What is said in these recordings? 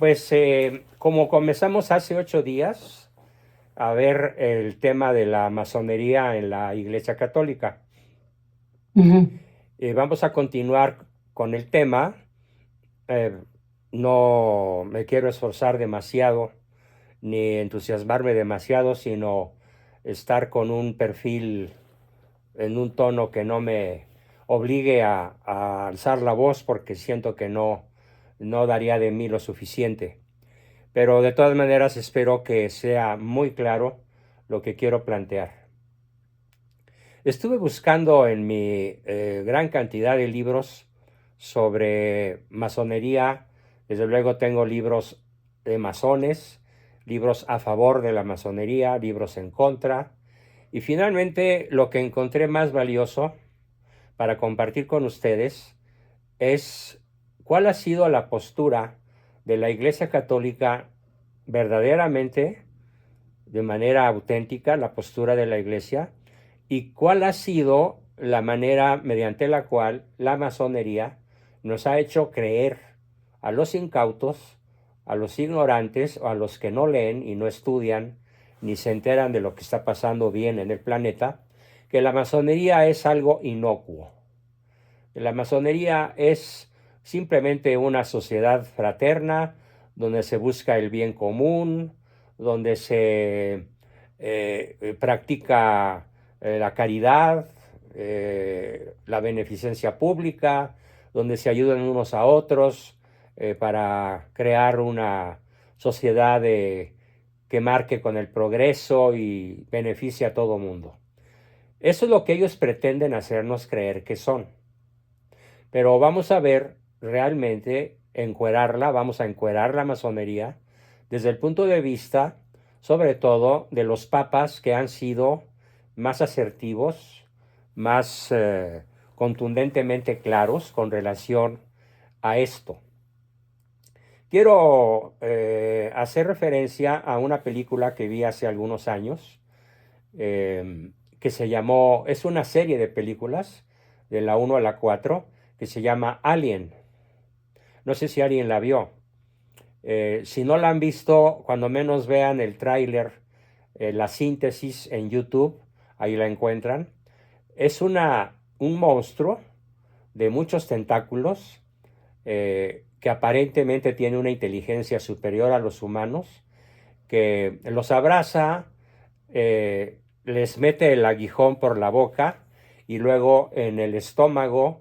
Pues como comenzamos hace 8 días a ver el tema de la masonería en la Iglesia Católica, Ujú. vamos a continuar con el tema. Eh, no me quiero esforzar demasiado ni entusiasmarme demasiado, sino estar con un perfil en un tono que no me obligue a alzar la voz porque siento que no daría de mí lo suficiente. Pero de todas maneras espero que sea muy claro lo que quiero plantear. Estuve buscando en mi gran cantidad de libros sobre masonería. Desde luego tengo libros de masones, libros a favor de la masonería, libros en contra. Y finalmente lo que encontré más valioso para compartir con ustedes es cuál ha sido la postura de la Iglesia Católica verdaderamente, de manera auténtica, la postura de la Iglesia, y cuál ha sido la manera mediante la cual la masonería nos ha hecho creer a los incautos, a los ignorantes o a los que no leen y no estudian ni se enteran de lo que está pasando bien en el planeta, que la masonería es algo inocuo. La masonería es simplemente una sociedad fraterna donde se busca el bien común, donde se practica la caridad, la beneficencia pública, donde se ayudan unos a otros para crear una sociedad que marque con el progreso y beneficie a todo mundo. Eso es lo que ellos pretenden hacernos creer que son. Pero vamos a ver realmente vamos a encuerar la masonería desde el punto de vista, sobre todo, de los papas que han sido más asertivos, más contundentemente claros con relación a esto. Quiero hacer referencia a una película que vi hace algunos años, que se llamó, es una serie de películas, de la 1 a la 4 que se llama Alien. No sé si alguien la vio. Si no la han visto, cuando menos vean el tráiler, la síntesis en YouTube, ahí la encuentran. Es un monstruo de muchos tentáculos que aparentemente tiene una inteligencia superior a los humanos, que los abraza, les mete el aguijón por la boca y luego en el estómago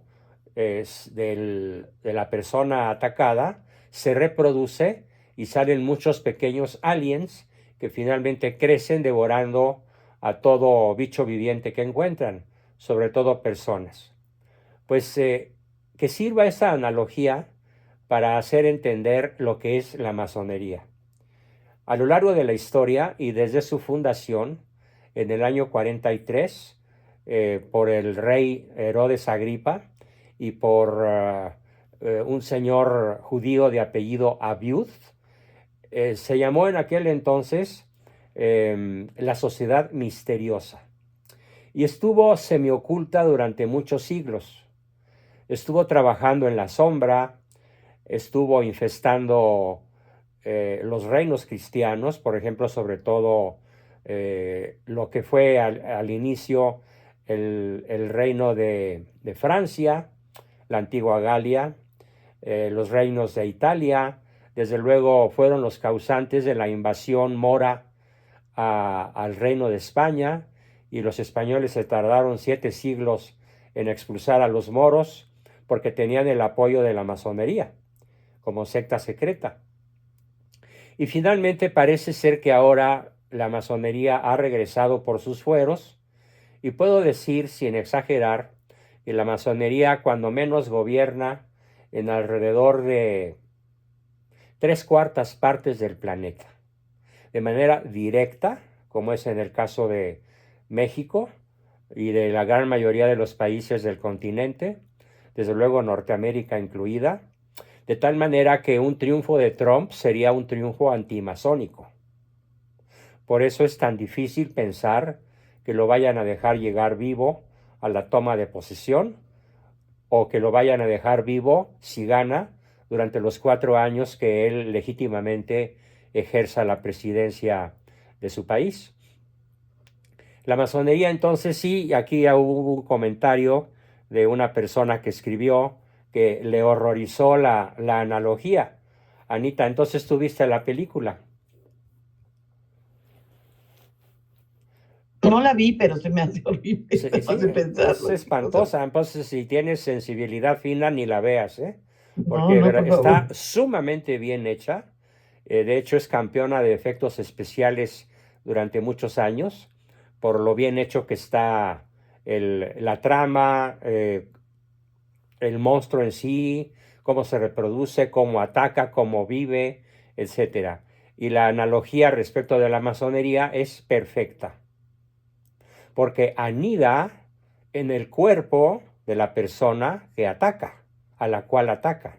de la persona atacada se reproduce y salen muchos pequeños aliens que finalmente crecen devorando a todo bicho viviente que encuentran, sobre todo personas. Pues que sirva esa analogía para hacer entender lo que es la masonería. A lo largo de la historia y desde su fundación, en el año 43, por el rey Herodes Agripa y por un señor judío de apellido Abiud, se llamó en aquel entonces la Sociedad Misteriosa y estuvo semioculta durante muchos siglos. Estuvo trabajando en la sombra, estuvo infestando los reinos cristianos, por ejemplo, sobre todo lo que fue al inicio el reino de Francia, la antigua Galia, los reinos de Italia, desde luego fueron los causantes de la invasión mora al reino de España, y los españoles se tardaron 7 siglos en expulsar a los moros porque tenían el apoyo de la masonería como secta secreta. Y finalmente parece ser que ahora la masonería ha regresado por sus fueros y puedo decir, sin exagerar, que la masonería cuando menos gobierna en alrededor de 3/4 partes del planeta. De manera directa, como es en el caso de México y de la gran mayoría de los países del continente, desde luego Norteamérica incluida, de tal manera que un triunfo de Trump sería un triunfo antimasónico. Por eso es tan difícil pensar que lo vayan a dejar llegar vivo a la toma de posesión o que lo vayan a dejar vivo si gana durante los 4 años que él legítimamente ejerza la presidencia de su país. La masonería entonces sí, aquí hubo un comentario de una persona que escribió que le horrorizó la analogía. Anita, entonces tú viste la película. No la vi, pero se me hace horrible. Sí, Me hace es pensarlo. espantosa. Entonces, si tienes sensibilidad fina, ni la veas, ¿eh? No, Porque no, por está favor. sumamente bien hecha. De hecho, es campeona de efectos especiales durante muchos años, por lo bien hecho que está la trama, el monstruo en sí, cómo se reproduce, cómo ataca, cómo vive, etcétera. Y la analogía respecto de la masonería es perfecta, porque anida en el cuerpo de la persona que ataca, a la cual ataca.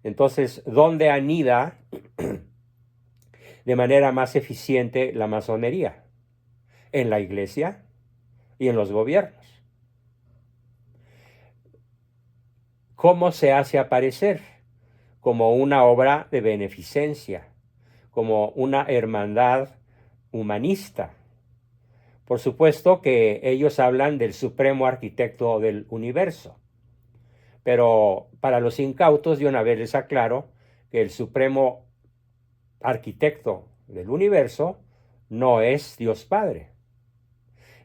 Entonces, ¿dónde anida de manera más eficiente la masonería? En la iglesia y en los gobiernos. ¿Cómo se hace aparecer? Como una obra de beneficencia, como una hermandad humanista. Por supuesto que ellos hablan del supremo arquitecto del universo, pero para los incautos de una vez les aclaro que el supremo arquitecto del universo no es Dios Padre,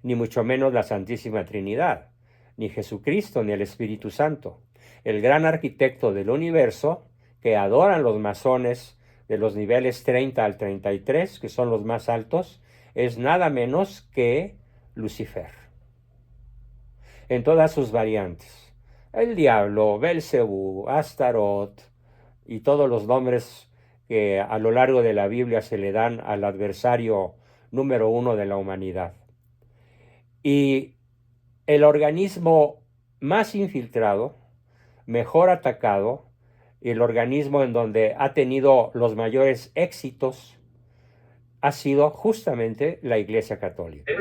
ni mucho menos la Santísima Trinidad, ni Jesucristo, ni el Espíritu Santo. El gran arquitecto del universo, que adoran los masones de los niveles 30 al 33, que son los más altos, es nada menos que Lucifer, en todas sus variantes. El diablo, Belcebú, Astaroth y todos los nombres que a lo largo de la Biblia se le dan al adversario número 1 de la humanidad. Y el organismo más infiltrado, mejor atacado, y el organismo en donde ha tenido los mayores éxitos ha sido justamente la Iglesia Católica.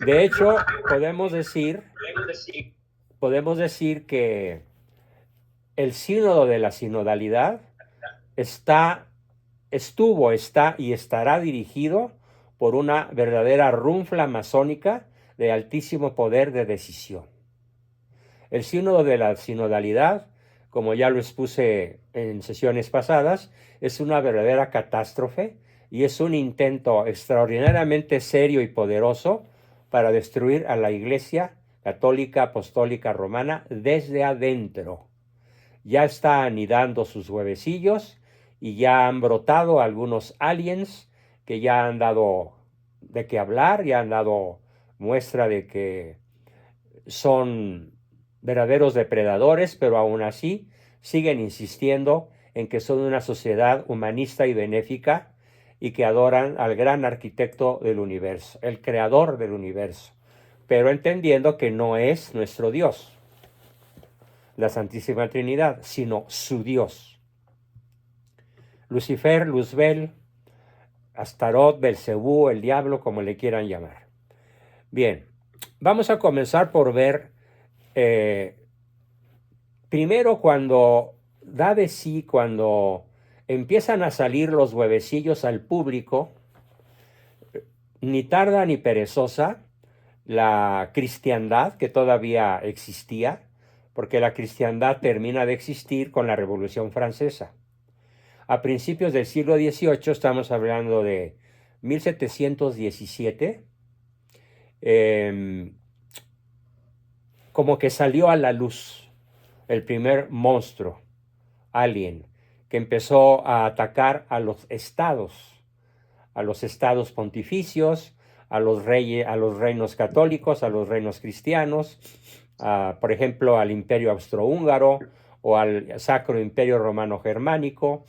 De hecho, podemos decir que el sínodo de la sinodalidad está y estará dirigido por una verdadera runfla masónica de altísimo poder de decisión. El sínodo de la sinodalidad, como ya lo expuse en sesiones pasadas, es una verdadera catástrofe y es un intento extraordinariamente serio y poderoso para destruir a la Iglesia Católica Apostólica Romana desde adentro. Ya está anidando sus huevecillos y ya han brotado algunos aliens que ya han dado de qué hablar, ya han dado muestra de que son verdaderos depredadores, pero aún así siguen insistiendo en que son una sociedad humanista y benéfica y que adoran al gran arquitecto del universo, el creador del universo, pero entendiendo que no es nuestro Dios, la Santísima Trinidad, sino su Dios. Lucifer, Luzbel, Astaroth, Belcebú, el diablo, como le quieran llamar. Bien, vamos a comenzar por ver primero cuando da de sí, cuando empiezan a salir los huevecillos al público, ni tarda ni perezosa, la cristiandad que todavía existía, porque la cristiandad termina de existir con la Revolución Francesa. A principios del siglo XVIII, estamos hablando de 1717, como que salió a la luz el primer monstruo, alien, que empezó a atacar a los estados pontificios, a los reinos católicos, a los reinos cristianos, por ejemplo, al Imperio Austrohúngaro o al Sacro Imperio Romano Germánico,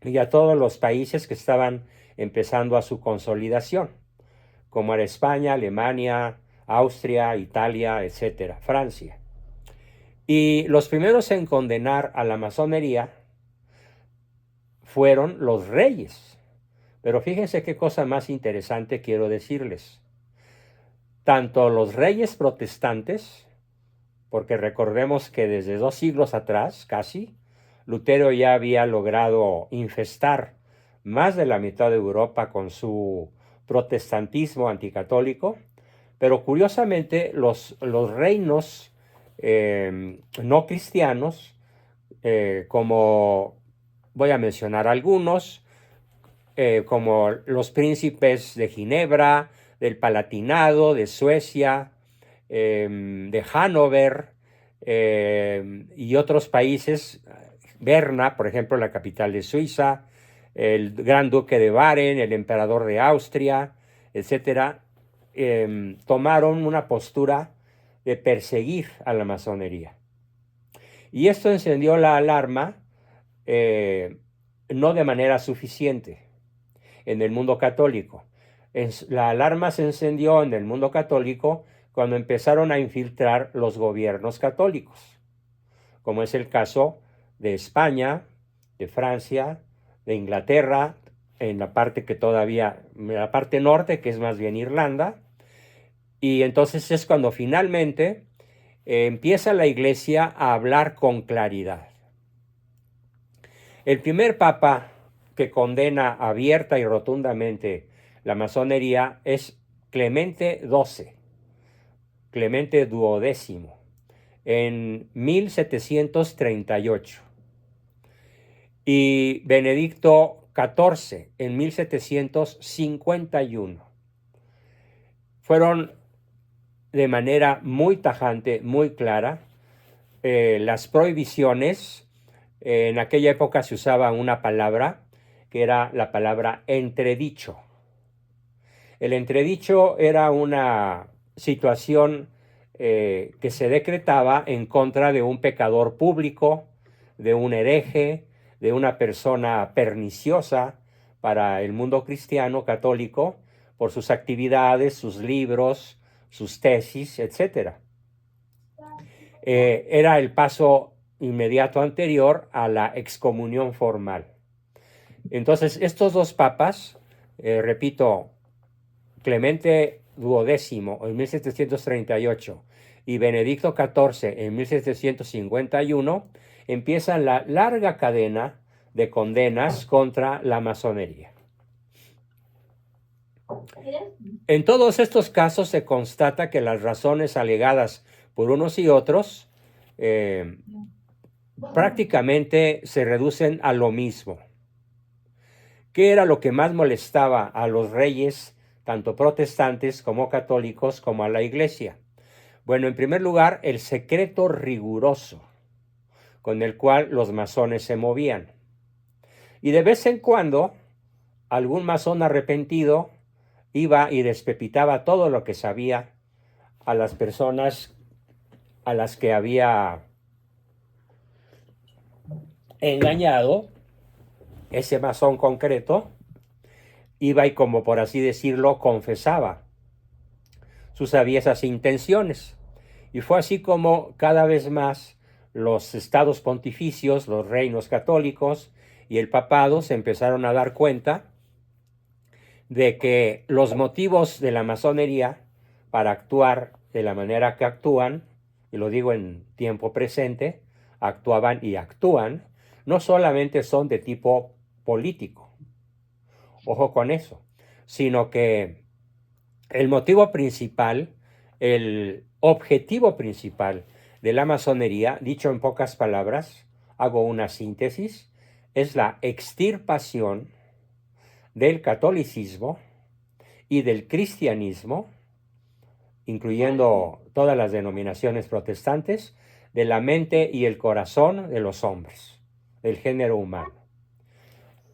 y a todos los países que estaban empezando a su consolidación, como era España, Alemania, Austria, Italia, etcétera, Francia. Y los primeros en condenar a la masonería fueron los reyes. Pero fíjense qué cosa más interesante quiero decirles. Tanto los reyes protestantes porque recordemos que desde 2 siglos atrás, casi, Lutero ya había logrado infestar más de la mitad de Europa con su protestantismo anticatólico, pero curiosamente los reinos no cristianos, como voy a mencionar algunos, como los príncipes de Ginebra, del Palatinado, de Suecia, de Hannover y otros países, Berna, por ejemplo, la capital de Suiza, el gran duque de Baden, el emperador de Austria, etcétera, tomaron una postura de perseguir a la masonería. Y esto encendió la alarma, no de manera suficiente en el mundo católico. La alarma se encendió en el mundo católico cuando empezaron a infiltrar los gobiernos católicos, como es el caso de España, de Francia, de Inglaterra, en la parte que todavía, la parte norte, que es más bien Irlanda, y entonces es cuando finalmente empieza la Iglesia a hablar con claridad. El primer papa que condena abierta y rotundamente la masonería es Clemente XII, Clemente XII, en 1738, y Benedicto XIV en 1751. Fueron de manera muy tajante, muy clara, las prohibiciones. En aquella época se usaba una palabra que era la palabra entredicho. El entredicho era una situación que se decretaba en contra de un pecador público, de un hereje, de una persona perniciosa para el mundo cristiano católico por sus actividades, sus libros, sus tesis, etc. Era el paso inmediato anterior a la excomunión formal. Entonces, estos dos papas, repito, Clemente XII en 1738 y Benedicto XIV en 1751, empiezan la larga cadena de condenas contra la masonería. En todos estos casos se constata que las razones alegadas por unos y otros prácticamente se reducen a lo mismo. ¿Qué era lo que más molestaba a los reyes, tanto protestantes como católicos, como a la Iglesia? Bueno, en primer lugar, el secreto riguroso con el cual los masones se movían. Y de vez en cuando, algún masón arrepentido iba y despepitaba todo lo que sabía a las personas a las que había engañado. Ese masón concreto iba y, como por así decirlo, confesaba sus aviesas intenciones. Y fue así como cada vez más los estados pontificios, los reinos católicos y el papado se empezaron a dar cuenta de que los motivos de la masonería para actuar de la manera que actúan, y lo digo en tiempo presente, actuaban y actúan, no solamente son de tipo político, ojo con eso, sino que el motivo principal, el objetivo principal de la masonería, dicho en pocas palabras, hago una síntesis, es la extirpación del catolicismo y del cristianismo, incluyendo todas las denominaciones protestantes, de la mente y el corazón de los hombres, del género humano.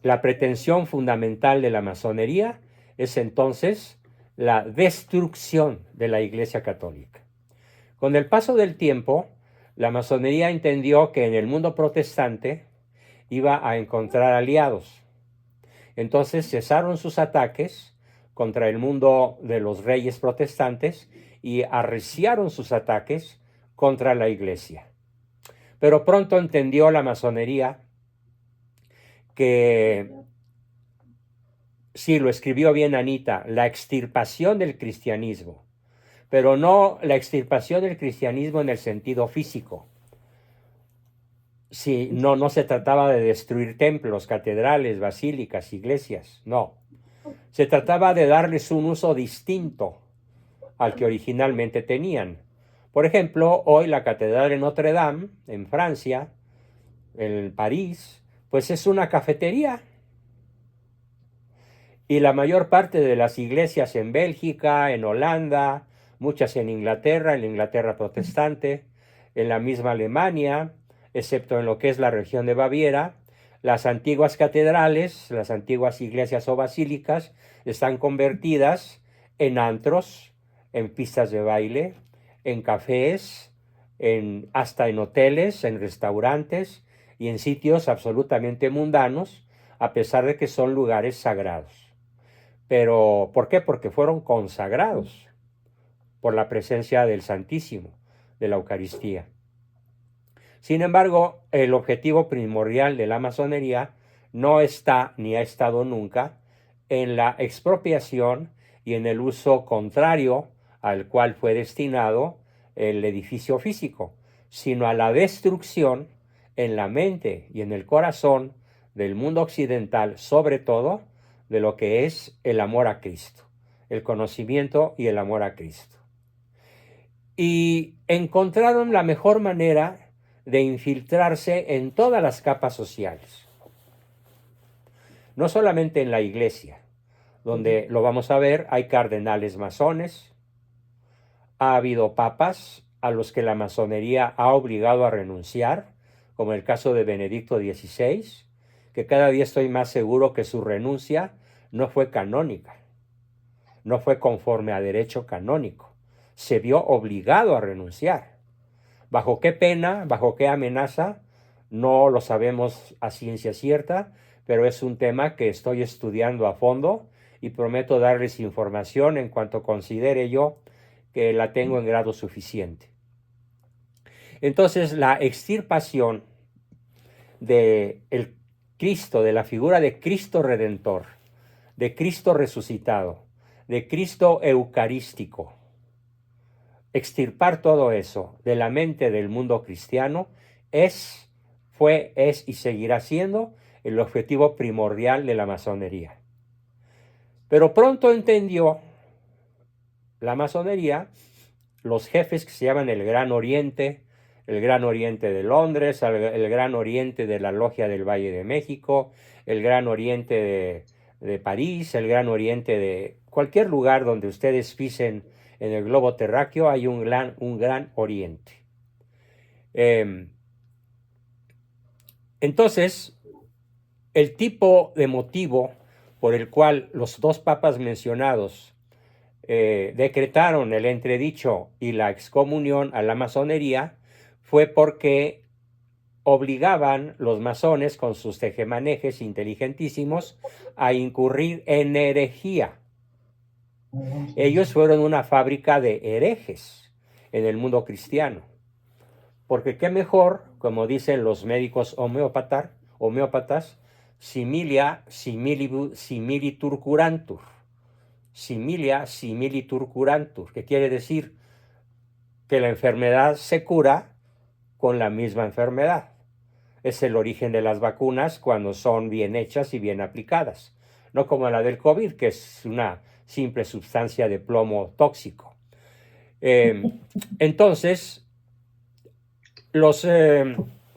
La pretensión fundamental de la masonería es entonces la destrucción de la Iglesia Católica. Con el paso del tiempo, la masonería entendió que en el mundo protestante iba a encontrar aliados. Entonces cesaron sus ataques contra el mundo de los reyes protestantes y arreciaron sus ataques contra la Iglesia. Pero pronto entendió la masonería que, sí, lo escribió bien Anita, la extirpación del cristianismo pero no la extirpación del cristianismo en el sentido físico. Sí, no se trataba de destruir templos, catedrales, basílicas, iglesias, no. Se trataba de darles un uso distinto al que originalmente tenían. Por ejemplo, hoy la Catedral de Notre Dame, en Francia, en París, pues es una cafetería. Y la mayor parte de las iglesias en Bélgica, en Holanda, muchas en Inglaterra, protestante, en la misma Alemania, excepto en lo que es la región de Baviera, las antiguas catedrales, las antiguas iglesias o basílicas, están convertidas en antros, en pistas de baile, en cafés, hasta en hoteles, en restaurantes y en sitios absolutamente mundanos, a pesar de que son lugares sagrados. Pero, ¿por qué? Porque fueron consagrados por la presencia del Santísimo, de la Eucaristía. Sin embargo, el objetivo primordial de la masonería no está, ni ha estado nunca, en la expropiación y en el uso contrario al cual fue destinado el edificio físico, sino a la destrucción en la mente y en el corazón del mundo occidental, sobre todo, de lo que es el amor a Cristo, el conocimiento y el amor a Cristo. Y encontraron la mejor manera de infiltrarse en todas las capas sociales, no solamente en la iglesia, donde lo vamos a ver, hay cardenales masones, ha habido papas a los que la masonería ha obligado a renunciar, como el caso de Benedicto XVI, que cada día estoy más seguro que su renuncia no fue canónica, no fue conforme a derecho canónico, se vio obligado a renunciar. ¿Bajo qué pena, bajo qué amenaza? No lo sabemos a ciencia cierta, pero es un tema que estoy estudiando a fondo y prometo darles información en cuanto considere yo que la tengo en grado suficiente. Entonces, la extirpación de el Cristo, de la figura de Cristo Redentor, de Cristo resucitado, de Cristo eucarístico, extirpar todo eso de la mente del mundo cristiano fue y seguirá siendo el objetivo primordial de la masonería. Pero pronto entendió la masonería, los jefes que se llaman el Gran Oriente de Londres, el Gran Oriente de la Logia del Valle de México, el Gran Oriente de París, el Gran Oriente de cualquier lugar donde ustedes pisen en el globo terráqueo, hay un gran Oriente. Entonces, el tipo de motivo por el cual los dos papas mencionados decretaron el entredicho y la excomunión a la masonería fue porque obligaban los masones con sus tejemanejes inteligentísimos a incurrir en herejía. Ellos fueron una fábrica de herejes en el mundo cristiano. Porque qué mejor, como dicen los médicos homeópatas, similia similitur curantur. Similia similitur curantur, que quiere decir que la enfermedad se cura con la misma enfermedad. Es el origen de las vacunas cuando son bien hechas y bien aplicadas, no como la del COVID, que es una simple sustancia de plomo tóxico. Entonces, los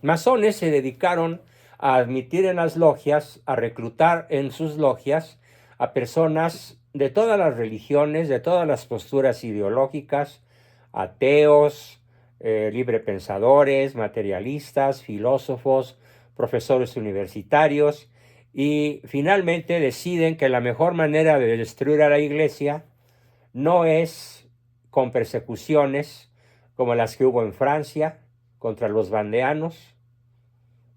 masones se dedicaron a admitir en las logias, a reclutar en sus logias a personas de todas las religiones, de todas las posturas ideológicas, ateos, librepensadores, materialistas, filósofos, profesores universitarios, y finalmente deciden que la mejor manera de destruir a la iglesia no es con persecuciones como las que hubo en Francia contra los vandeanos,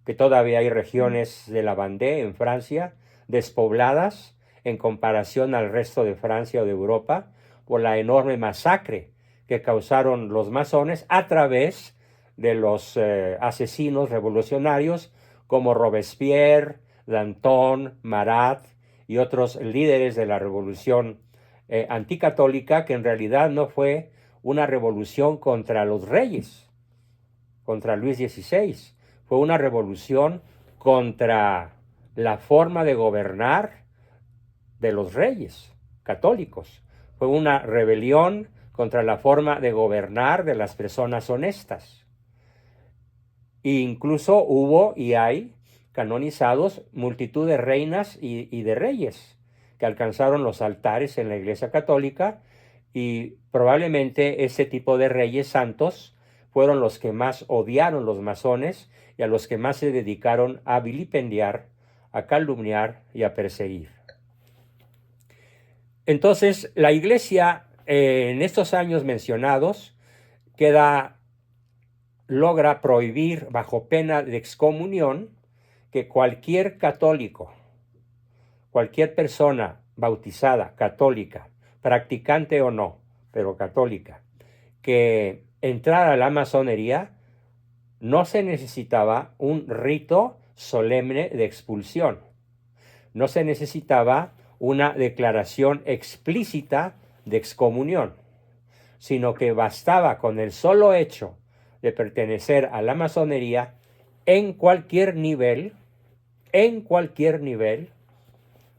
que todavía hay regiones de la Vendée en Francia despobladas en comparación al resto de Francia o de Europa, por la enorme masacre que causaron los masones a través de los asesinos revolucionarios como Robespierre, Danton, Marat y otros líderes de la revolución anticatólica, que en realidad no fue una revolución contra los reyes, contra Luis XVI. Fue una revolución contra la forma de gobernar de los reyes católicos. Fue una rebelión contra la forma de gobernar de las personas honestas. E incluso hubo y hay canonizados multitud de reinas y de reyes que alcanzaron los altares en la Iglesia Católica, y probablemente ese tipo de reyes santos fueron los que más odiaron los masones y a los que más se dedicaron a vilipendiar, a calumniar y a perseguir. Entonces, la Iglesia en estos años mencionados logra prohibir bajo pena de excomunión que cualquier católico, cualquier persona bautizada, católica, practicante o no, pero católica, que entrara a la masonería, no se necesitaba un rito solemne de expulsión, no se necesitaba una declaración explícita de excomunión, sino que bastaba con el solo hecho de pertenecer a la masonería en cualquier nivel,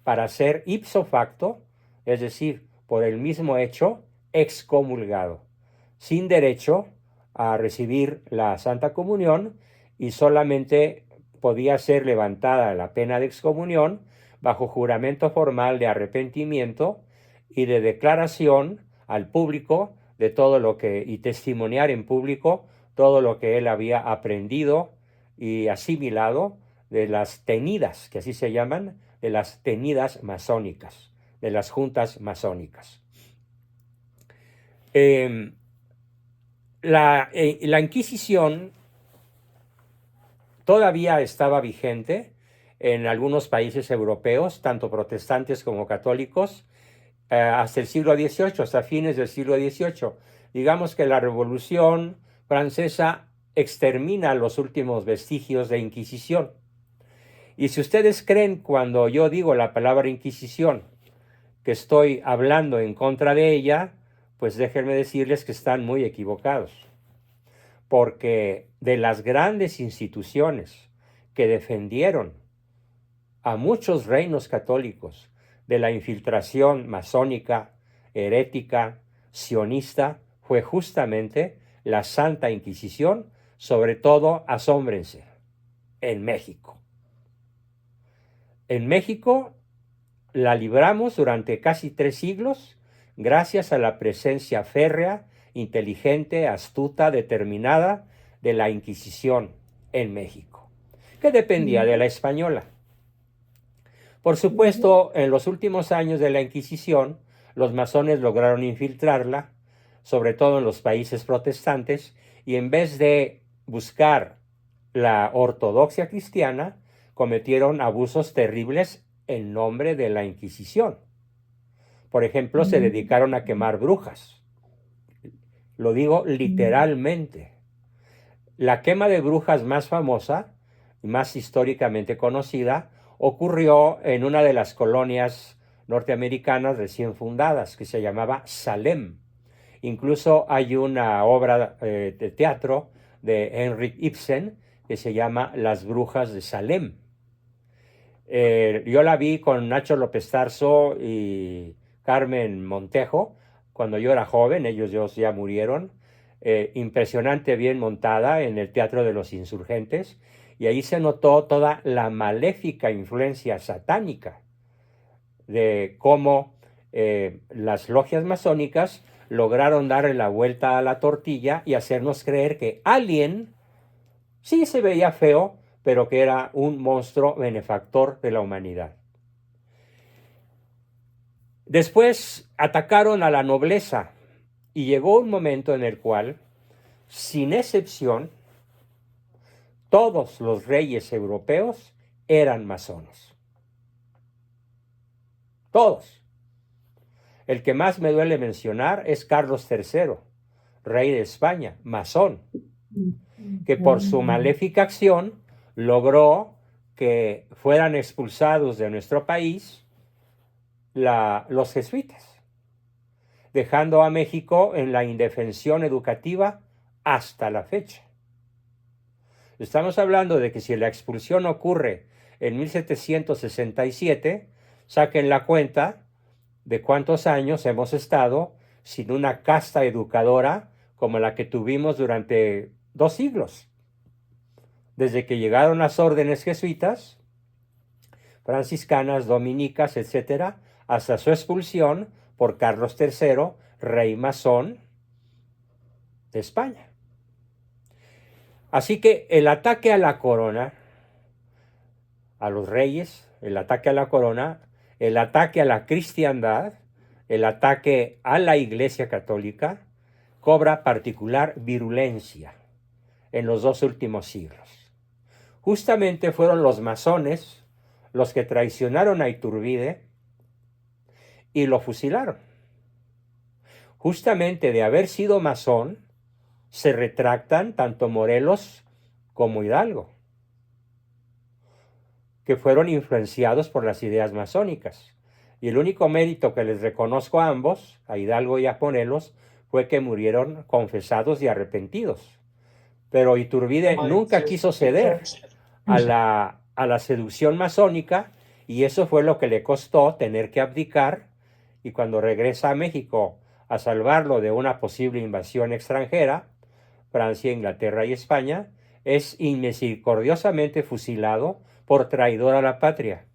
para ser ipso facto, es decir, por el mismo hecho, excomulgado, sin derecho a recibir la Santa Comunión, y solamente podía ser levantada la pena de excomunión bajo juramento formal de arrepentimiento y de declaración al público de todo lo que, y testimoniar en público todo lo que él había aprendido y asimilado de las tenidas, que así se llaman, de las tenidas masónicas, de las juntas masónicas. La Inquisición todavía estaba vigente en algunos países europeos, tanto protestantes como católicos, hasta el siglo XVIII, hasta fines del siglo XVIII. Digamos que la Revolución Francesa extermina los últimos vestigios de Inquisición. Y si ustedes creen, cuando yo digo la palabra Inquisición, que estoy hablando en contra de ella, pues déjenme decirles que están muy equivocados. Porque de las grandes instituciones que defendieron a muchos reinos católicos de la infiltración masónica, herética, sionista, fue justamente la Santa Inquisición, sobre todo, asómbrense, en México. En México la libramos durante casi 3 siglos gracias a la presencia férrea, inteligente, astuta, determinada de la Inquisición en México, que dependía de la española. Por supuesto, en los últimos años de la Inquisición, los masones lograron infiltrarla, sobre todo en los países protestantes, y en vez de buscar la ortodoxia cristiana, cometieron abusos terribles en nombre de la Inquisición. Por ejemplo, se dedicaron a quemar brujas. Lo digo literalmente. La quema de brujas más famosa y más históricamente conocida ocurrió en una de las colonias norteamericanas recién fundadas, que se llamaba Salem. Incluso hay una obra de teatro de Henrik Ibsen que se llama Las brujas de Salem. Yo la vi con Nacho López Tarso y Carmen Montejo cuando yo era joven, ellos ya murieron. Impresionante, bien montada en el Teatro de los Insurgentes, y ahí se notó toda la maléfica influencia satánica de cómo las logias masónicas lograron darle la vuelta a la tortilla y hacernos creer que alguien sí se veía feo, pero que era un monstruo benefactor de la humanidad. Después atacaron a la nobleza, y llegó un momento en el cual, sin excepción, todos los reyes europeos eran masones. Todos. El que más me duele mencionar es Carlos III, rey de España, masón, que por su maléfica acción logró que fueran expulsados de nuestro país los jesuitas. dejando a México en la indefensión educativa hasta la fecha. Estamos hablando de que si la expulsión ocurre en 1767, saquen la cuenta de cuántos años hemos estado sin una casta educadora como la que tuvimos durante 2 siglos. Desde que llegaron las órdenes jesuitas, franciscanas, dominicas, etc., hasta su expulsión por Carlos III, rey masón de España. Así que el ataque a la corona, a los reyes, el ataque a la corona, el ataque a la cristiandad, el ataque a la Iglesia Católica, cobra particular virulencia en los 2 últimos siglos. Justamente fueron los masones los que traicionaron a Iturbide y lo fusilaron. Justamente de haber sido masón, se retractan tanto Morelos como Hidalgo, que fueron influenciados por las ideas masónicas. Y el único mérito que les reconozco a ambos, a Hidalgo y a Morelos, fue que murieron confesados y arrepentidos. Pero Iturbide nunca quiso ceder a la seducción masónica, y eso fue lo que le costó tener que abdicar, y cuando regresa a México a salvarlo de una posible invasión extranjera, Francia, Inglaterra y España, es inmisericordiosamente fusilado por traidor a la patria,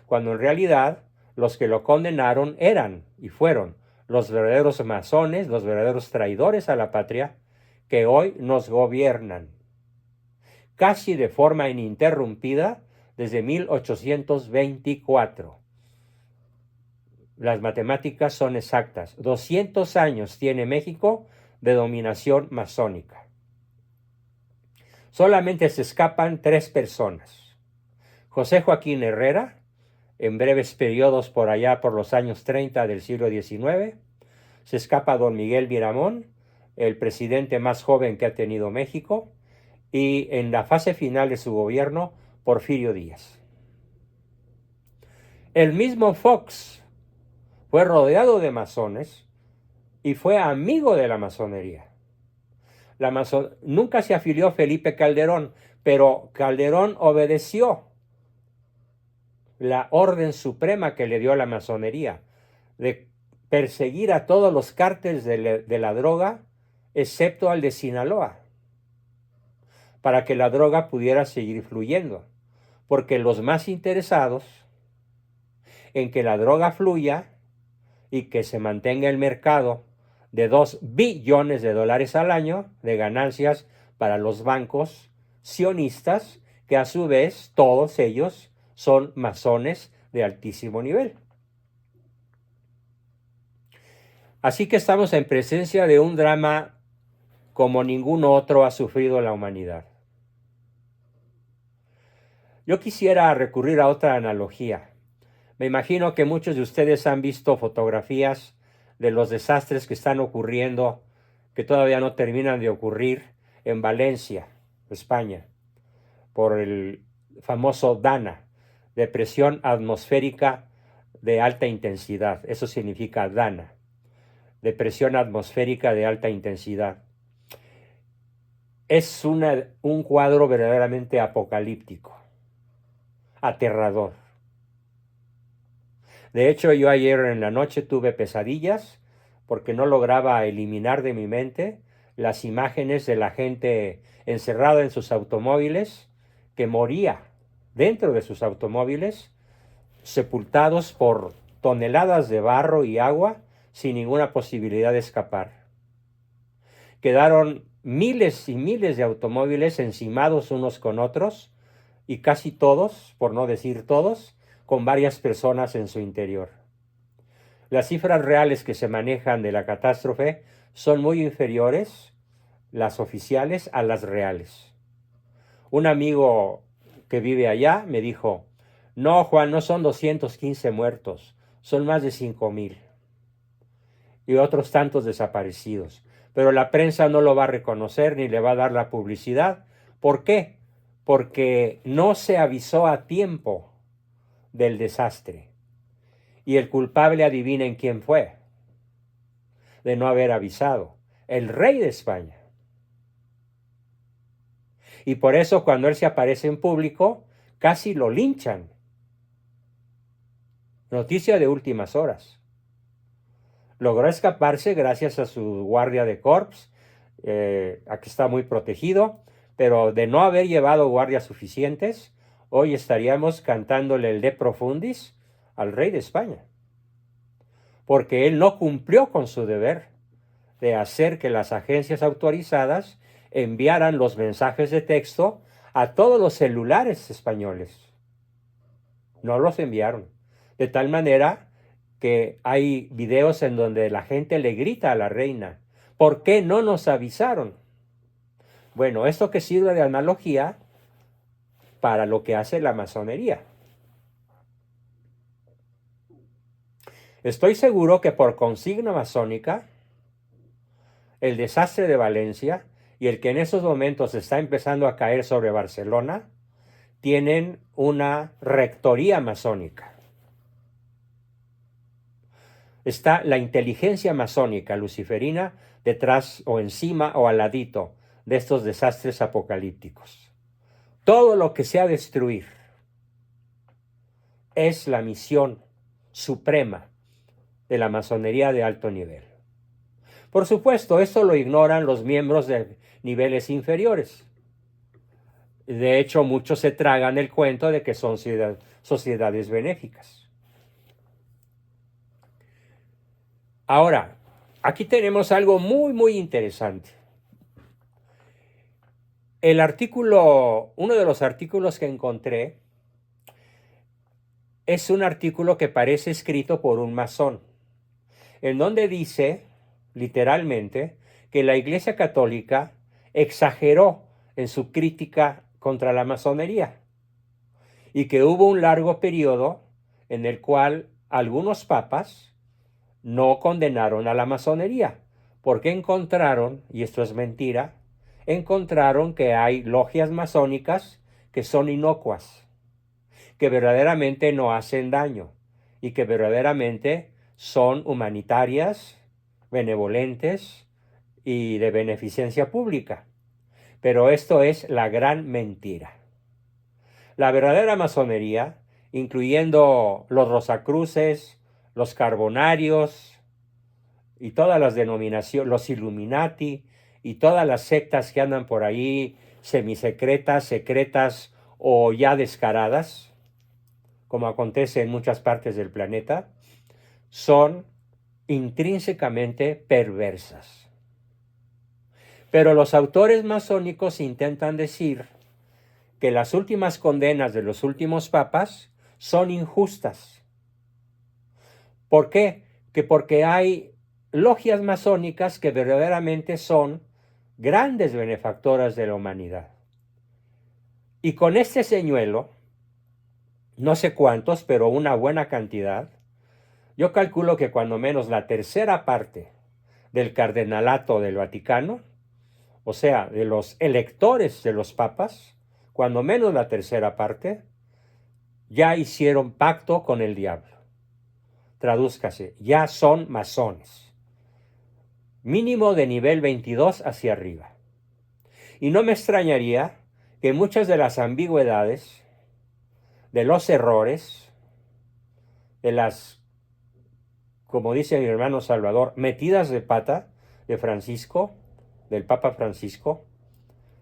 cuando en realidad los que lo condenaron eran y fueron los verdaderos masones, los verdaderos traidores a la patria, que hoy nos gobiernan, casi de forma ininterrumpida desde 1824. Las matemáticas son exactas. 200 años tiene México de dominación masónica. Solamente se escapan 3 personas. José Joaquín Herrera, en breves periodos por allá por los años 30 del siglo XIX. Se escapa don Miguel Miramón, el presidente más joven que ha tenido México, y en la fase final de su gobierno, Porfirio Díaz. El mismo Fox fue rodeado de masones y fue amigo de la masonería. Nunca se afilió Felipe Calderón, pero Calderón obedeció la orden suprema que le dio la masonería de perseguir a todos los cárteles de la droga, excepto al de Sinaloa, para que la droga pudiera seguir fluyendo, porque los más interesados en que la droga fluya y que se mantenga el mercado de $2 billones al año de ganancias para los bancos sionistas, que a su vez todos ellos son masones de altísimo nivel. Así que estamos en presencia de un drama como ningún otro ha sufrido la humanidad. Yo quisiera recurrir a otra analogía. Me imagino que muchos de ustedes han visto fotografías de los desastres que están ocurriendo, que todavía no terminan de ocurrir, en Valencia, España, por el famoso DANA, depresión atmosférica de alta intensidad. Eso significa DANA, depresión atmosférica de alta intensidad. Es un cuadro verdaderamente apocalíptico, aterrador. De hecho, yo ayer en la noche tuve pesadillas porque no lograba eliminar de mi mente las imágenes de la gente encerrada en sus automóviles, que moría dentro de sus automóviles, sepultados por toneladas de barro y agua sin ninguna posibilidad de escapar. Quedaron miles y miles de automóviles encimados unos con otros, y casi todos, por no decir todos, con varias personas en su interior. Las cifras reales que se manejan de la catástrofe son muy inferiores, las oficiales, a las reales. Un amigo que vive allá me dijo: no, Juan, no son 215 muertos, son más de 5,000. Y otros tantos desaparecidos. Pero la prensa no lo va a reconocer ni le va a dar la publicidad. ¿Por qué? Porque no se avisó a tiempo del desastre. Y el culpable, adivinen quién fue. de no haber avisado, el rey de España. Y por eso cuando él se aparece en público, casi lo linchan. Noticia de últimas horas. Logró escaparse gracias a su guardia de corps, aquí está muy protegido, pero de no haber llevado guardias suficientes, hoy estaríamos cantándole el De Profundis al rey de España, porque él no cumplió con su deber de hacer que las agencias autorizadas enviaran los mensajes de texto a todos los celulares españoles. No los enviaron, de tal manera que hay videos en donde la gente le grita a la reina, ¿por qué no nos avisaron? Bueno, esto que sirve de analogía para lo que hace la masonería. Estoy seguro que por consigna masónica, el desastre de Valencia y el que en esos momentos está empezando a caer sobre Barcelona, tienen una rectoría masónica. Está la inteligencia masónica luciferina detrás o encima o al ladito de estos desastres apocalípticos. Todo lo que sea destruir es la misión suprema de la masonería de alto nivel. Por supuesto, esto lo ignoran los miembros de niveles inferiores. De hecho, muchos se tragan el cuento de que son sociedades benéficas. Ahora, aquí tenemos algo muy, muy interesante. Uno de los artículos que encontré es un artículo que parece escrito por un masón, en donde dice, literalmente, que la Iglesia Católica exageró en su crítica contra la masonería y que hubo un largo periodo en el cual algunos papas no condenaron a la masonería, porque encontraron, y esto es mentira, encontraron que hay logias masónicas que son inocuas, que verdaderamente no hacen daño y que verdaderamente son humanitarias, benevolentes y de beneficencia pública. Pero esto es la gran mentira. La verdadera masonería, incluyendo los Rosacruces, los Carbonarios y todas las denominaciones, los Illuminati y todas las sectas que andan por ahí semisecretas, secretas o ya descaradas, como acontece en muchas partes del planeta, son intrínsecamente perversas. Pero los autores masónicos intentan decir que las últimas condenas de los últimos papas son injustas. ¿Por qué? Que porque hay logias masónicas que verdaderamente son grandes benefactoras de la humanidad. Y con este señuelo, no sé cuántos, pero una buena cantidad, yo calculo que cuando menos la tercera parte del cardenalato del Vaticano, o sea, de los electores de los papas, cuando menos la tercera parte, ya hicieron pacto con el diablo. Tradúzcase, ya son masones. Mínimo de nivel 22 hacia arriba. Y no me extrañaría que muchas de las ambigüedades, de los errores, de las, como dice mi hermano Salvador, metidas de pata de Francisco, del Papa Francisco,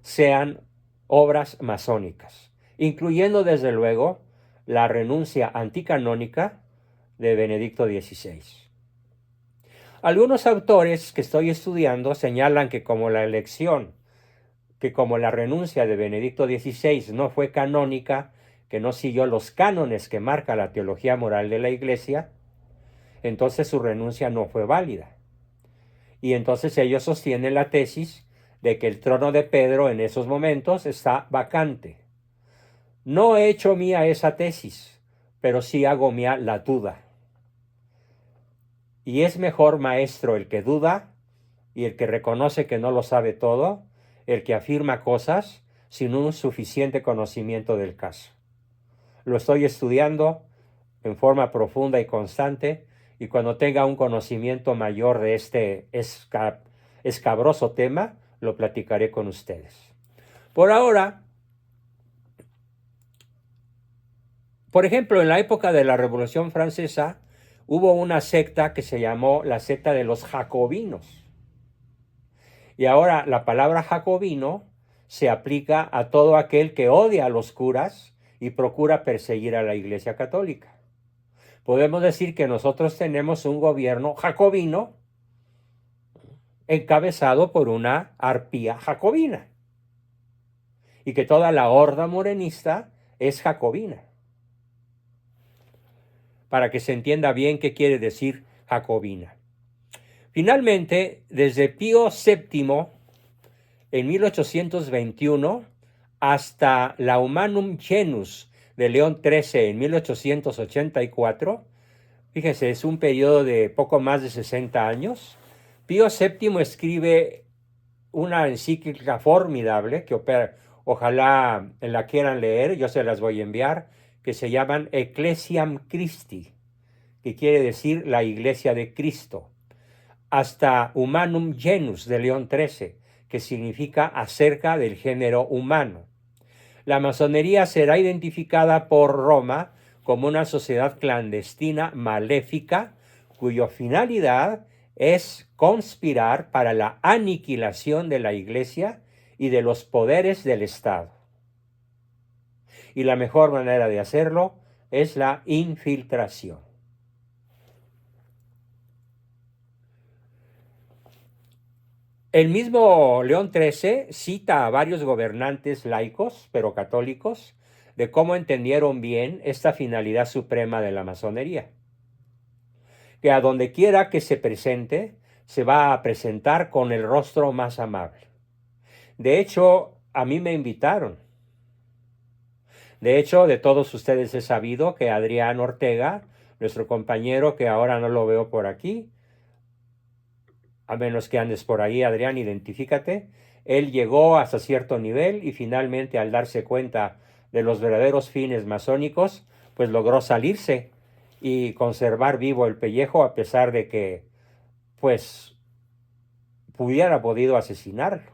sean obras masónicas, incluyendo desde luego la renuncia anticanónica de Benedicto XVI. Algunos autores que estoy estudiando señalan que como la renuncia de Benedicto XVI no fue canónica, que no siguió los cánones que marca la teología moral de la Iglesia, entonces su renuncia no fue válida. Y entonces ellos sostienen la tesis de que el trono de Pedro en esos momentos está vacante. No he hecho mía esa tesis, pero sí hago mía la duda. Y es mejor maestro el que duda y el que reconoce que no lo sabe todo, el que afirma cosas sin un suficiente conocimiento del caso. Lo estoy estudiando en forma profunda y constante y cuando tenga un conocimiento mayor de este escabroso tema, lo platicaré con ustedes. Por ahora, por ejemplo, en la época de la Revolución Francesa, hubo una secta que se llamó la secta de los jacobinos. Y ahora la palabra jacobino se aplica a todo aquel que odia a los curas y procura perseguir a la Iglesia Católica. Podemos decir que nosotros tenemos un gobierno jacobino encabezado por una arpía jacobina y que toda la horda morenista es jacobina. Para que se entienda bien qué quiere decir jacobina. Finalmente, desde Pío VII, en 1821, hasta la Humanum Genus de León XIII en 1884, fíjese, es un periodo de poco más de 60 años, Pío VII escribe una encíclica formidable que ojalá la quieran leer, yo se las voy a enviar, que se llaman Ecclesiam Christi, que quiere decir la Iglesia de Cristo, hasta Humanum Genus de León XIII, que significa acerca del género humano. La masonería será identificada por Roma como una sociedad clandestina maléfica cuya finalidad es conspirar para la aniquilación de la Iglesia y de los poderes del Estado. Y la mejor manera de hacerlo es la infiltración. El mismo León XIII cita a varios gobernantes laicos, pero católicos, de cómo entendieron bien esta finalidad suprema de la masonería. Que a donde quiera que se presente, se va a presentar con el rostro más amable. De hecho, a mí me invitaron. De hecho, de todos ustedes he sabido que Adrián Ortega, nuestro compañero, que ahora no lo veo por aquí, a menos que andes por ahí, Adrián, identifícate. Él llegó hasta cierto nivel y finalmente, al darse cuenta de los verdaderos fines masónicos, pues logró salirse y conservar vivo el pellejo, a pesar de que, pues, hubiera podido asesinarlo.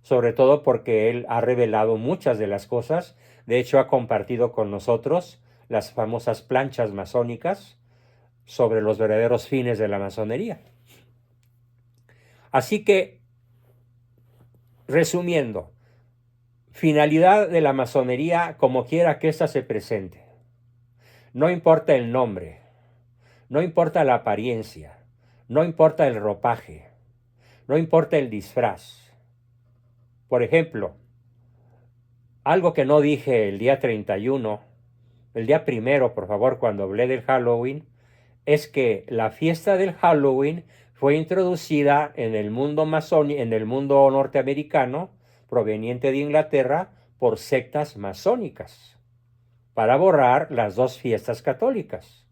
Sobre todo porque él ha revelado muchas de las cosas. De hecho, ha compartido con nosotros las famosas planchas masónicas sobre los verdaderos fines de la masonería. Así que, resumiendo, finalidad de la masonería como quiera que ésta se presente. No importa el nombre, no importa la apariencia, no importa el ropaje, no importa el disfraz. Por ejemplo, algo que no dije el día 31, el día primero, por favor, cuando hablé del Halloween, es que la fiesta del Halloween fue introducida en el mundo masónico, en el mundo norteamericano, proveniente de Inglaterra, por sectas masónicas, para borrar las dos fiestas católicas,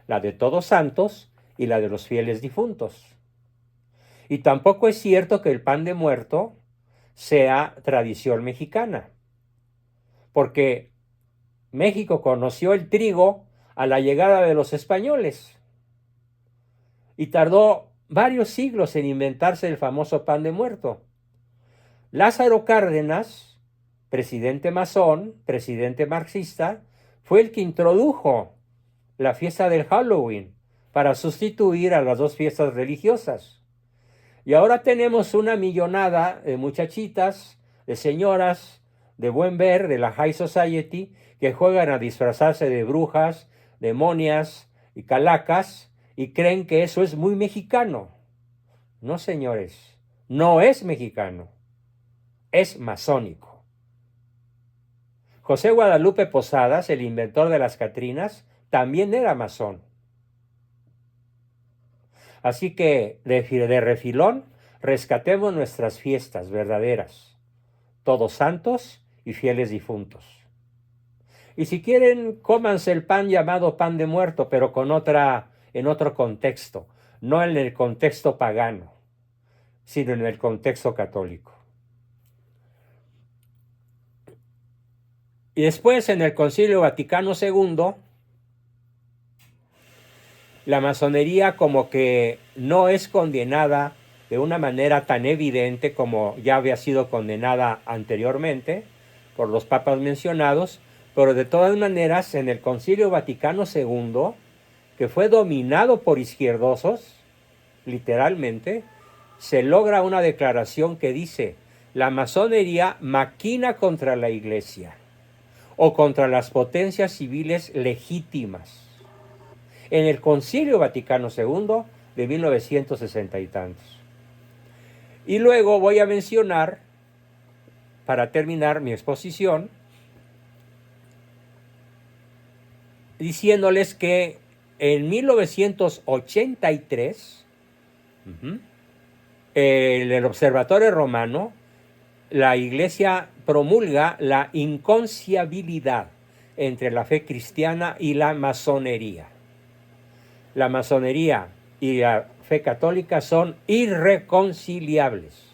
la de Todos Santos y la de los fieles difuntos. Y tampoco es cierto que el pan de muerto sea tradición mexicana, porque México conoció el trigo a la llegada de los españoles y tardó varios siglos en inventarse el famoso pan de muerto. Lázaro Cárdenas, presidente masón, presidente marxista, fue el que introdujo la fiesta del Halloween para sustituir a las dos fiestas religiosas. Y ahora tenemos una millonada de muchachitas, de señoras de buen ver, de la High Society, que juegan a disfrazarse de brujas, demonias y calacas y creen que eso es muy mexicano. No, señores, no es mexicano, es masónico. José Guadalupe Posadas, el inventor de las Catrinas, también era masón. Así que, de refilón, rescatemos nuestras fiestas verdaderas, Todos Santos y fieles difuntos. Y si quieren, cómanse el pan llamado pan de muerto, pero en otro contexto, no en el contexto pagano, sino en el contexto católico. Y después, en el Concilio Vaticano II, la masonería como que no es condenada de una manera tan evidente como ya había sido condenada anteriormente por los papas mencionados, pero de todas maneras en el Concilio Vaticano II, que fue dominado por izquierdosos, literalmente, se logra una declaración que dice: la masonería maquina contra la Iglesia o contra las potencias civiles legítimas. En el Concilio Vaticano II de 1960 y tantos. Y luego voy a mencionar, para terminar mi exposición, diciéndoles que en 1983, el Observatorio Romano, la Iglesia promulga la inconciliabilidad entre la fe cristiana y la masonería. La masonería y la fe católica son irreconciliables,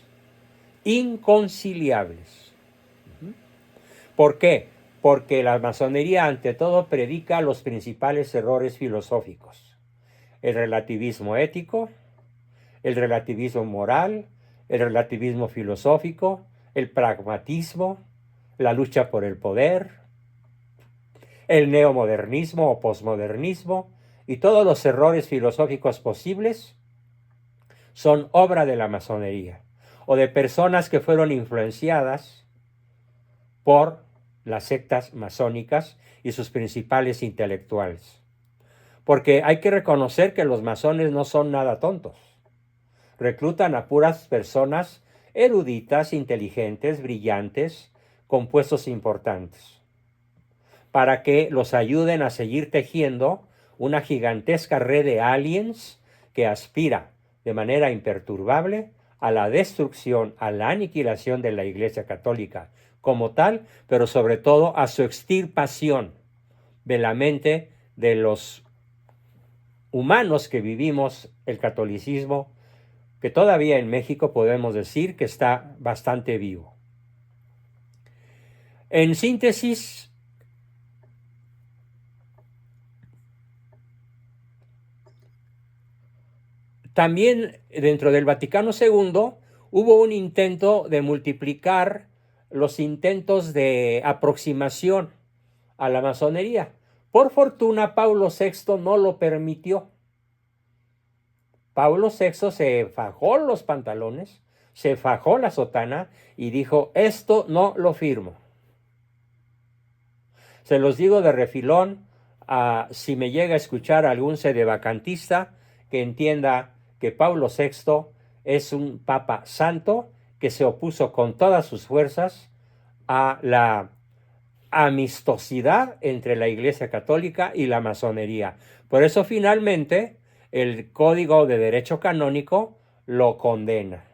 inconciliables. ¿Por qué? Porque la masonería ante todo predica los principales errores filosóficos: el relativismo ético, el relativismo moral, el relativismo filosófico, el pragmatismo, la lucha por el poder, el neomodernismo o posmodernismo, y todos los errores filosóficos posibles son obra de la masonería o de personas que fueron influenciadas por las sectas masónicas y sus principales intelectuales. Porque hay que reconocer que los masones no son nada tontos. Reclutan a puras personas eruditas, inteligentes, brillantes, con puestos importantes, para que los ayuden a seguir tejiendo una gigantesca red de aliens que aspira de manera imperturbable a la destrucción, a la aniquilación de la Iglesia Católica como tal, pero sobre todo a su extirpación de la mente de los humanos que vivimos el catolicismo, que todavía en México podemos decir que está bastante vivo. En síntesis, también dentro del Vaticano II hubo un intento de multiplicar los intentos de aproximación a la masonería. Por fortuna, Pablo VI no lo permitió. Pablo VI se fajó los pantalones, se fajó la sotana y dijo: esto no lo firmo. Se los digo de refilón, si me llega a escuchar algún sedevacantista, que entienda que Pablo VI es un papa santo que se opuso con todas sus fuerzas a la amistosidad entre la Iglesia Católica y la masonería. Por eso finalmente el Código de Derecho Canónico lo condena.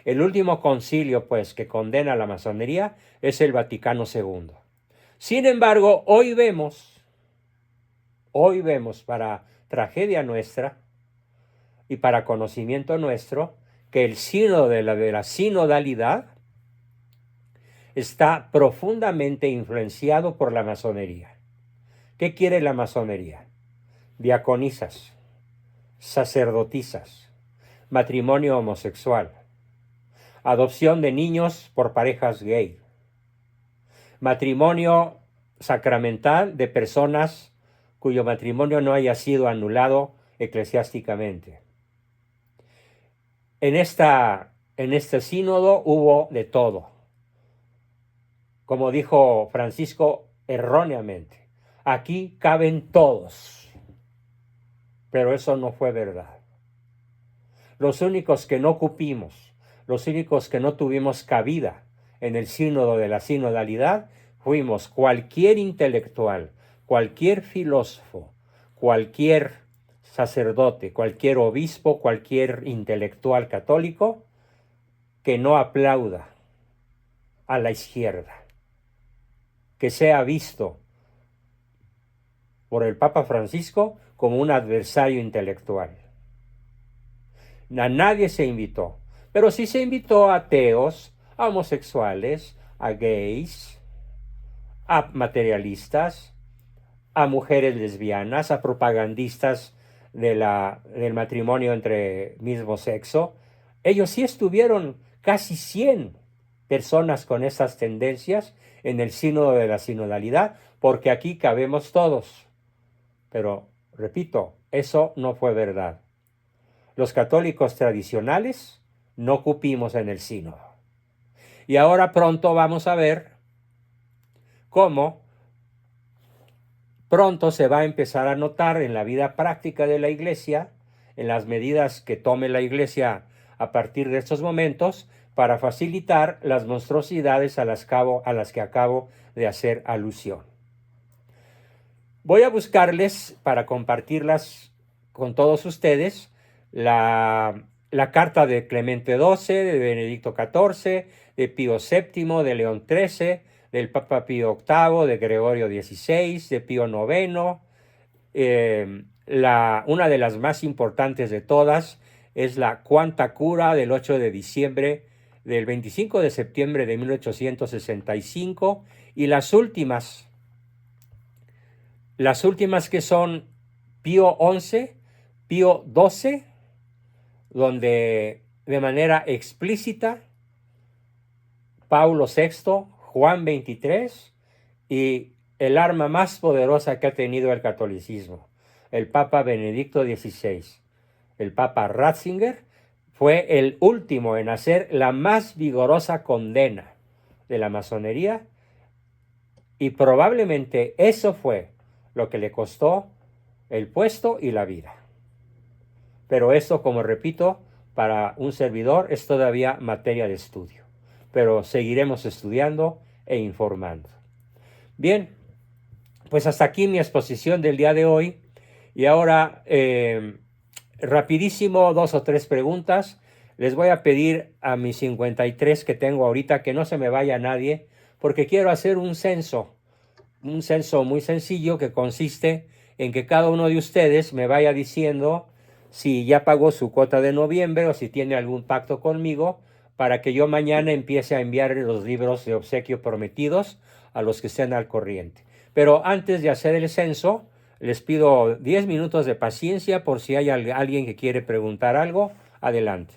El último concilio, pues, que condena a la masonería es el Vaticano II. Sin embargo, hoy vemos, para tragedia nuestra y para conocimiento nuestro, que el sínodo de la sinodalidad está profundamente influenciado por la masonería. ¿Qué quiere la masonería? Diaconisas, sacerdotisas, matrimonio homosexual, adopción de niños por parejas gay, matrimonio sacramental de personas cuyo matrimonio no haya sido anulado eclesiásticamente. En este sínodo hubo de todo. Como dijo Francisco erróneamente, aquí caben todos. Pero eso no fue verdad. Los únicos que no cupimos, los únicos que no tuvimos cabida en el sínodo de la sinodalidad, fuimos cualquier intelectual, cualquier filósofo, cualquier sacerdote, cualquier obispo, cualquier intelectual católico que no aplauda a la izquierda, que sea visto por el Papa Francisco como un adversario intelectual. A nadie se invitó, pero sí se invitó a ateos, a homosexuales, a gays, a materialistas, a mujeres lesbianas, a propagandistas del matrimonio entre mismo sexo. Ellos sí estuvieron casi 100 personas con esas tendencias en el sínodo de la sinodalidad, porque aquí cabemos todos. Pero, repito, eso no fue verdad. Los católicos tradicionales no cupimos en el sínodo. Y ahora pronto vamos a ver cómo pronto se va a empezar a notar en la vida práctica de la Iglesia, en las medidas que tome la Iglesia a partir de estos momentos, para facilitar las monstruosidades a las que acabo de hacer alusión. Voy a buscarles, para compartirlas con todos ustedes, la carta de Clemente XII, de Benedicto XIV, de Pío VII, de León XIII, del Papa Pío VIII, de Gregorio XVI, de Pío IX. Una de las más importantes de todas es la Quanta Cura del 8 de diciembre, del 25 de septiembre de 1865, y las últimas que son Pío XI, Pío XII, donde de manera explícita Paulo VI, Juan XXIII y el arma más poderosa que ha tenido el catolicismo, el Papa Benedicto XVI. El Papa Ratzinger fue el último en hacer la más vigorosa condena de la masonería, y probablemente eso fue lo que le costó el puesto y la vida. Pero esto, como repito, para un servidor es todavía materia de estudio. Pero seguiremos estudiando e informando. Bien, pues hasta aquí mi exposición del día de hoy. Y ahora, rapidísimo, 2 o 3 preguntas. Les voy a pedir a mis 53 que tengo ahorita que no se me vaya nadie, porque quiero hacer un censo muy sencillo que consiste en que cada uno de ustedes me vaya diciendo si ya pagó su cuota de noviembre o si tiene algún pacto conmigo, para que yo mañana empiece a enviar los libros de obsequio prometidos a los que estén al corriente. Pero antes de hacer el censo, les pido 10 minutos de paciencia por si hay alguien que quiere preguntar algo. Adelante.